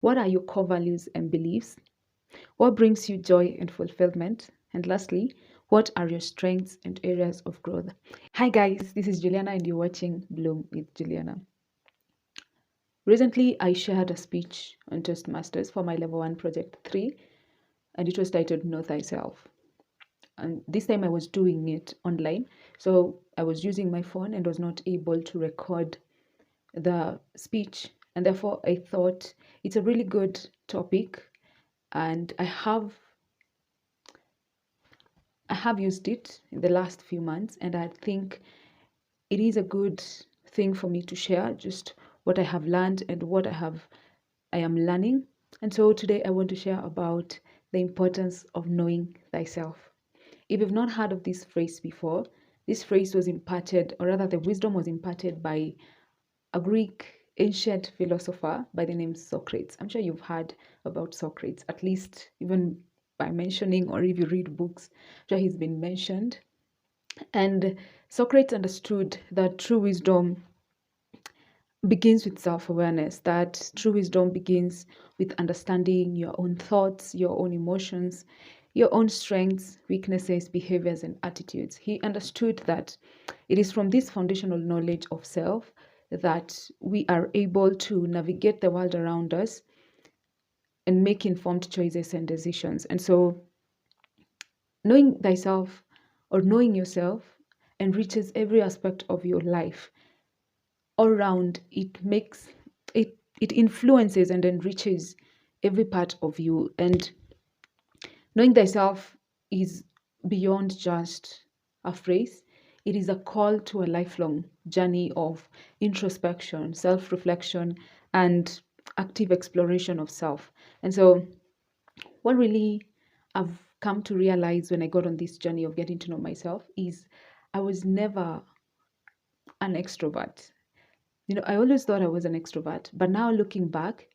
What are your core values and beliefs? What brings you joy and fulfillment? And lastly, what are your strengths and areas of growth? Hi guys, this is Juliana and you're watching Bloom with Juliana. Recently, I shared a speech on Toastmasters for my level 1 project 3, and it was titled Know Thyself. And this time I was doing it online, so I was using my phone and was not able to record the speech, and therefore I thought it's a really good topic, and I have used it in the last few months, and I think it is a good thing for me to share just what I have learned and what I am learning. And so today I want to share about the importance of knowing thyself. If you've not heard of this phrase before, this phrase was imparted, or rather the wisdom was imparted by a Greek ancient philosopher by the name Socrates. I'm sure you've heard about Socrates, at least even by mentioning, or if you read books, I'm sure he's been mentioned. And Socrates understood that true wisdom begins with self-awareness, that true wisdom begins with understanding your own thoughts, your own emotions, your own strengths, weaknesses, behaviors, and attitudes. He understood that it is from this foundational knowledge of self that we are able to navigate the world around us and make informed choices and decisions. And so knowing thyself, or knowing yourself, enriches every aspect of your life. All around, it influences and enriches every part of you. And knowing thyself is beyond just a phrase. It is a call to a lifelong journey of introspection, self-reflection, and active exploration of self. And so what really I've come to realize when I got on this journey of getting to know myself is I was never an extrovert. I always thought I was an extrovert, but now looking back,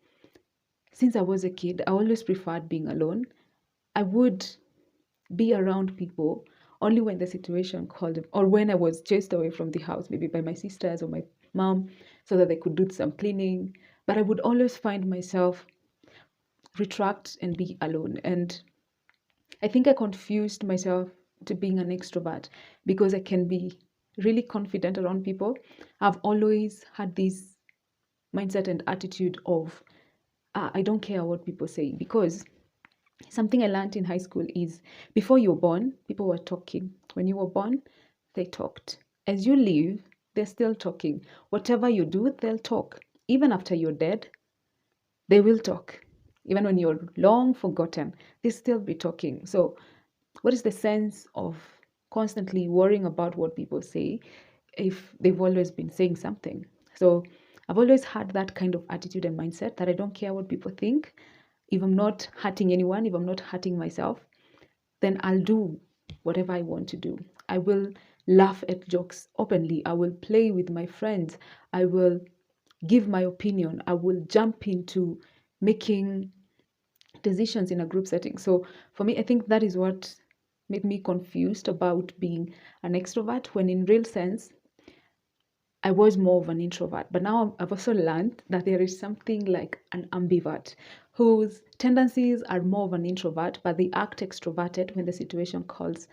since I was a kid, I always preferred being alone. I would be around people only when the situation called, or when I was chased away from the house, maybe by my sisters or my mom, so that they could do some cleaning. But I would always find myself retract and be alone. And I think I confused myself to being an extrovert because I can be really confident around people. I've always had this mindset and attitude of, I don't care what people say, because something I learned in high school is before you were born, people were talking. When you were born, they talked. As you live, they're still talking. Whatever you do, they'll talk. Even after you're dead, they will talk. Even when you're long forgotten, they still be talking. So, what is the sense of constantly worrying about what people say if they've always been saying something? So, I've always had that kind of attitude and mindset that I don't care what people think. If I'm not hurting anyone, if I'm not hurting myself, then I'll do whatever I want to do. I will laugh at jokes openly. I will play with my friends. I will give my opinion. I will jump into making decisions in a group setting. So for me, I think that is what made me confused about being an extrovert, when in real sense, I was more of an introvert. But now I've also learned that there is something like an ambivert whose tendencies are more of an introvert, but they act extroverted when the situation calls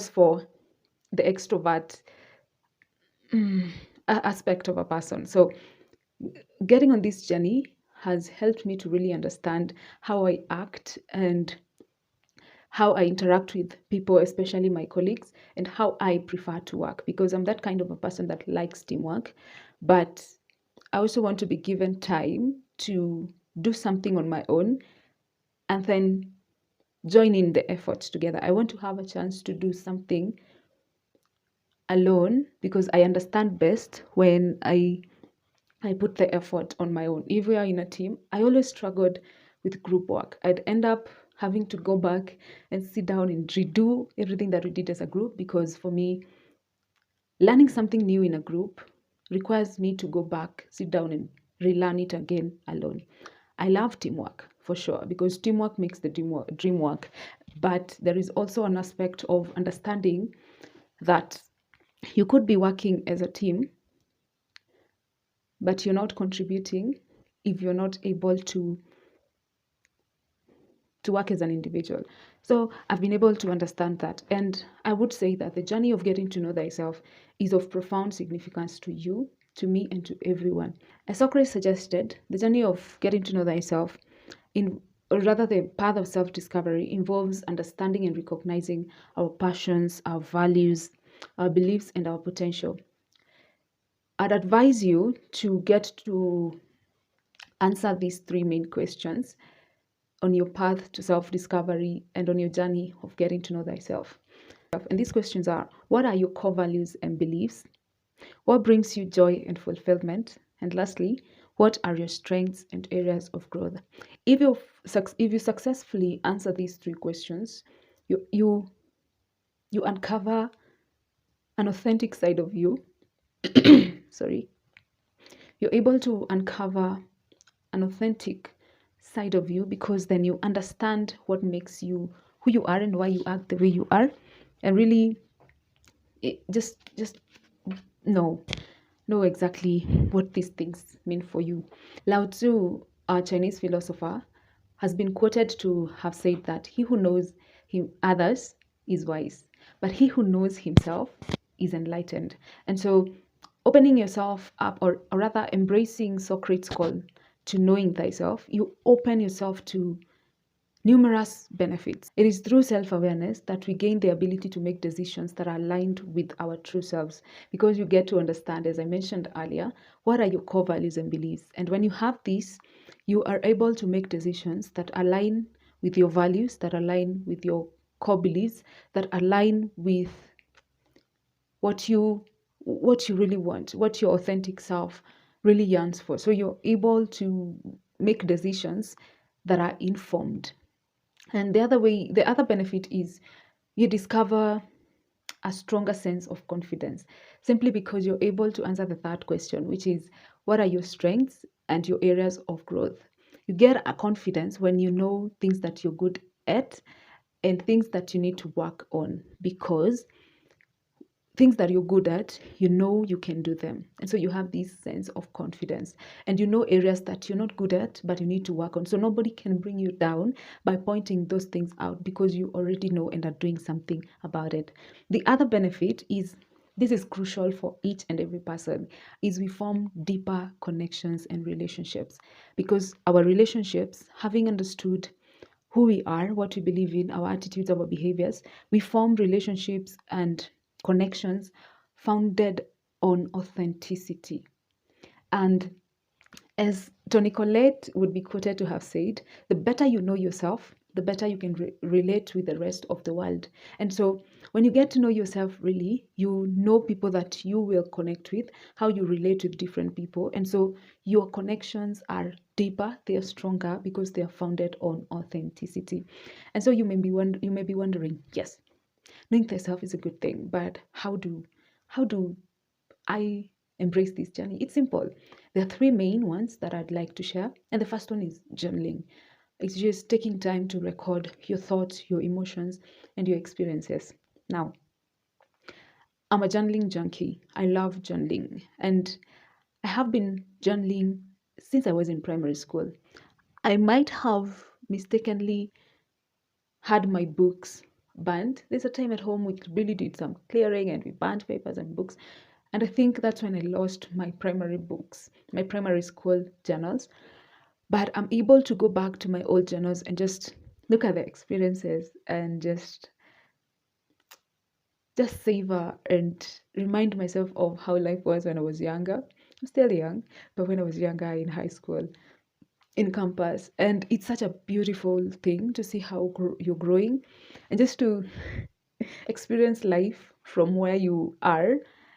for the extrovert aspect of a person. So getting on this journey has helped me to really understand how I act and how I interact with people, especially my colleagues, and how I prefer to work, because I'm that kind of a person that likes teamwork. But I also want to be given time to do something on my own and then join in the effort together. I want to have a chance to do something alone because I understand best when I put the effort on my own. If we are in a team, I always struggled with group work. I'd end up having to go back and sit down and redo everything that we did as a group, because for me, learning something new in a group requires me to go back, sit down, and relearn it again alone. I love teamwork for sure, because teamwork makes the dream work. But there is also an aspect of understanding that you could be working as a team, but you're not contributing if you're not able to work as an individual. So I've been able to understand that. And I would say that the journey of getting to know thyself is of profound significance to you, to me, and to everyone. As Socrates suggested, the journey of getting to know thyself, or rather the path of self-discovery, involves understanding and recognizing our passions, our values, our beliefs, and our potential. I'd advise you to get to answer these three main questions on your path to self-discovery and on your journey of getting to know thyself. And these questions are: what are your core values and beliefs? What brings you joy and fulfillment? And lastly, what are your strengths and areas of growth? If you successfully answer these three questions, you uncover an authentic side of you. Sorry. You're able to uncover an authentic side of you, because then you understand what makes you who you are and why you act the way you are, and really just know exactly what these things mean for you. Lao Tzu, a Chinese philosopher, has been quoted to have said that he who knows others is wise, but he who knows himself is enlightened. And so opening yourself up, or rather embracing Socrates' call to knowing thyself, you open yourself to numerous benefits. It is through self-awareness that we gain the ability to make decisions that are aligned with our true selves, because you get to understand, as I mentioned earlier, what are your core values and beliefs. And when you have this, you are able to make decisions that align with your values, that align with your core beliefs, that align with what you really want, what your authentic self really yearns for. So you're able to make decisions that are informed. And the other benefit is you discover a stronger sense of confidence, simply because you're able to answer the third question, which is: what are your strengths and your areas of growth? You get a confidence when you know things that you're good at and things that you need to work on, because things that you're good at, you know you can do them. And so you have this sense of confidence, and you know areas that you're not good at, but you need to work on. So nobody can bring you down by pointing those things out, because you already know and are doing something about it. The other benefit is, this is crucial for each and every person, is we form deeper connections and relationships, because our relationships, having understood who we are, what we believe in, our attitudes, our behaviors, we form relationships and connections founded on authenticity. And as Toni Collette would be quoted to have said, the better you know yourself, the better you can relate with the rest of the world. And so when you get to know yourself, really, you know people that you will connect with, how you relate with different people. And so your connections are deeper, they are stronger, because they are founded on authenticity. And so you may be wondering, yes, knowing thyself is a good thing, but how do I embrace this journey? It's simple. There are three main ones that I'd like to share. And the first one is journaling. It's just taking time to record your thoughts, your emotions, and your experiences. Now, I'm a journaling junkie. I love journaling. And I have been journaling since I was in primary school. I might have mistakenly had my books burned. There's a time at home we really did some clearing and we burned papers and books. And I think that's when I lost my primary books, my primary school journals. But I'm able to go back to my old journals and just look at the experiences and just savor and remind myself of how life was when I was younger. I'm still young, but when I was younger in high school, in campus. And it's such a beautiful thing to see how you're growing, and just to experience life from where you are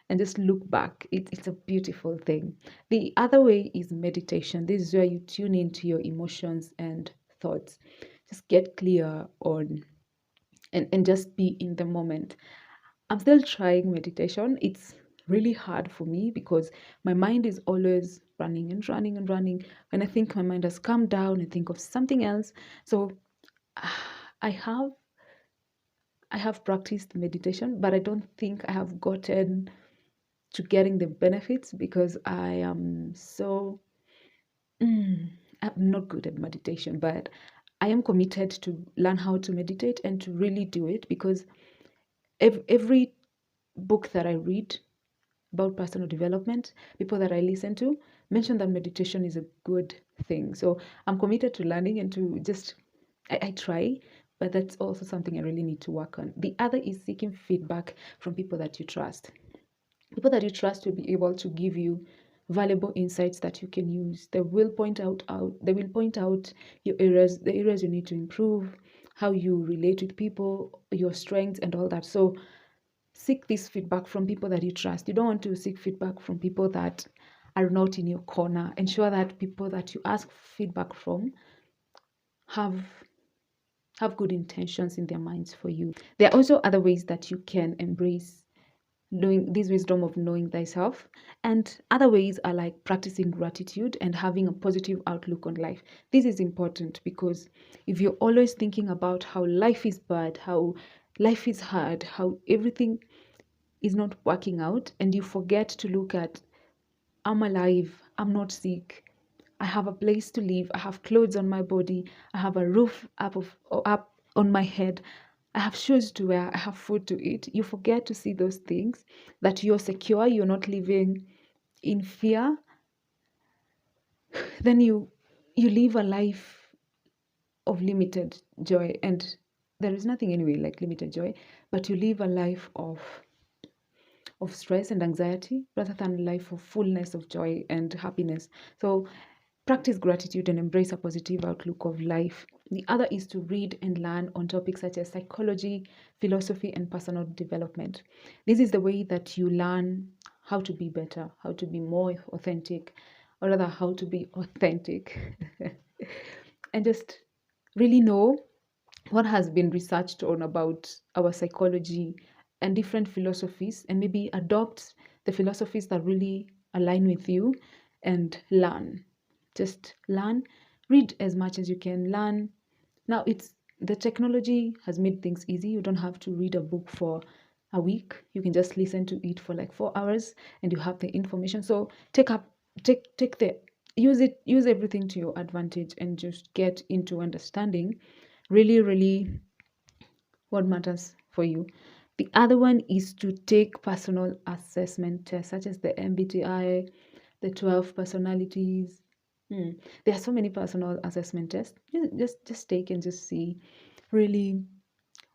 and just look back. It's a beautiful thing. The other way is meditation. This is where you tune into your emotions and thoughts. Just get clear on and just be in the moment. I'm still trying meditation. It's really hard for me because my mind is always running and running and running. When I think my mind has calmed down, I think of something else. So I have practiced meditation, but I don't think I have gotten to getting the benefits, because I am so Mm, I'm not good at meditation, but I am committed to learn how to meditate and to really do it, because every book that I read about personal development, people that I listen to mention that meditation is a good thing. So I'm committed to learning and to just, I try, but that's also something I really need to work on. The other is seeking feedback from people that you trust. People that you trust will be able to give you valuable insights that you can use. They will point out your areas, the areas you need to improve, how you relate with people, your strengths and all that. So seek this feedback from people that you trust. You don't want to seek feedback from people that are not in your corner. Ensure that people that you ask feedback from have have good intentions in their minds for you. There are also other ways that you can embrace knowing this wisdom of knowing thyself, and other ways are like practicing gratitude and having a positive outlook on life. This is important because if you're always thinking about how life is bad, how life is hard, how everything is not working out, and you forget to look at, I'm alive, I'm not sick, I have a place to live, I have clothes on my body, I have a roof up on my head, I have shoes to wear, I have food to eat. You forget to see those things, that you're secure, you're not living in fear. Then you live a life of limited joy, and there is nothing anyway like limited joy, but you live a life of stress and anxiety rather than a life of fullness of joy and happiness. So practice gratitude and embrace a positive outlook of life. The other is to read and learn on topics such as psychology, philosophy, and personal development. This is the way that you learn how to be better, how to be more authentic, or rather, how to be authentic, and just really know what has been researched on about our psychology and different philosophies, and maybe adopt the philosophies that really align with you and learn. Just learn, read as much as you can, learn. Now it's the technology has made things easy. You don't have to read a book for a week. You can just listen to it for like 4 hours and you have the information. So take the use everything to your advantage and just get into understanding really, really what matters for you. The other one is to take personal assessment tests such as the MBTI, the 12 personalities. There are so many personal assessment tests. Just take and just see really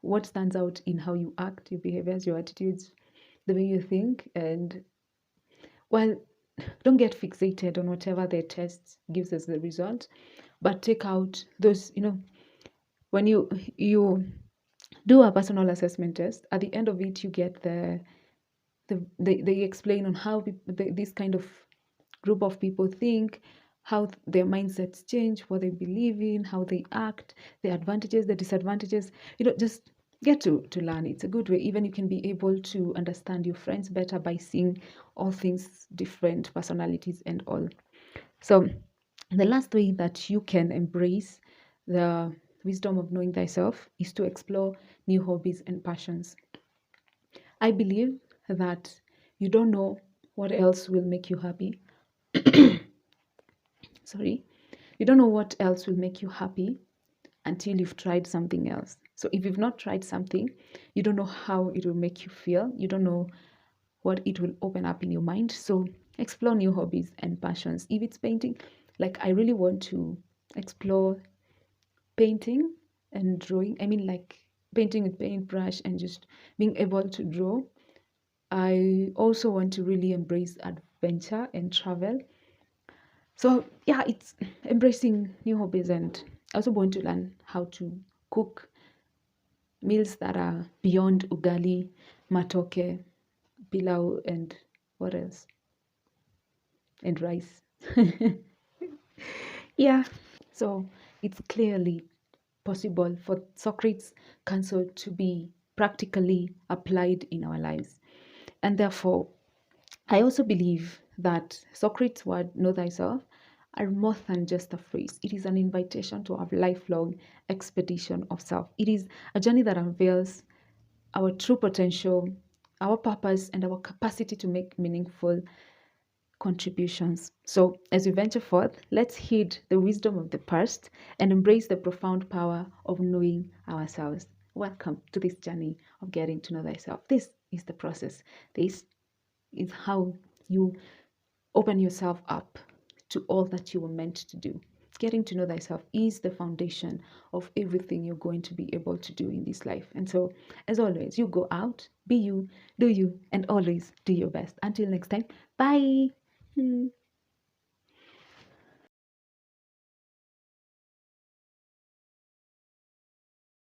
what stands out in how you act, your behaviors, your attitudes, the way you think. And well, don't get fixated on whatever the test gives as the result, but take out those, when you do a personal assessment test, at the end of it you get they explain on how this kind of group of people think, how their mindsets change, what they believe in, how they act, the advantages, the disadvantages. Just get to learn. It's a good way. Even you can be able to understand your friends better by seeing all things, different personalities and all. So the last way that you can embrace the wisdom of knowing thyself is to explore new hobbies and passions. I believe that you don't know what else will make you happy. Sorry. You don't know what else will make you happy until you've tried something else. So if you've not tried something, you don't know how it will make you feel. You don't know what it will open up in your mind. So explore new hobbies and passions. If it's painting, like I really want to explore painting and drawing. I mean, like painting with paintbrush and just being able to draw. I also want to really embrace adventure and travel. So yeah, it's embracing new hobbies, and I also want to learn how to cook meals that are beyond ugali, matoke, pilau, and what else? And rice. Yeah. So it's clearly possible for Socrates' counsel to be practically applied in our lives. And therefore, I also believe that Socrates' word, know thyself, are more than just a phrase. It is an invitation to a lifelong expedition of self. It is a journey that unveils our true potential, our purpose, and our capacity to make meaningful contributions. So, as we venture forth, let's heed the wisdom of the past and embrace the profound power of knowing ourselves. Welcome to this journey of getting to know thyself. This is the process. This is how you open yourself up to all that you were meant to do. Getting to know thyself is the foundation of everything you're going to be able to do in this life. And so, as always, you go out, be you, do you, and always do your best. Until next time, bye.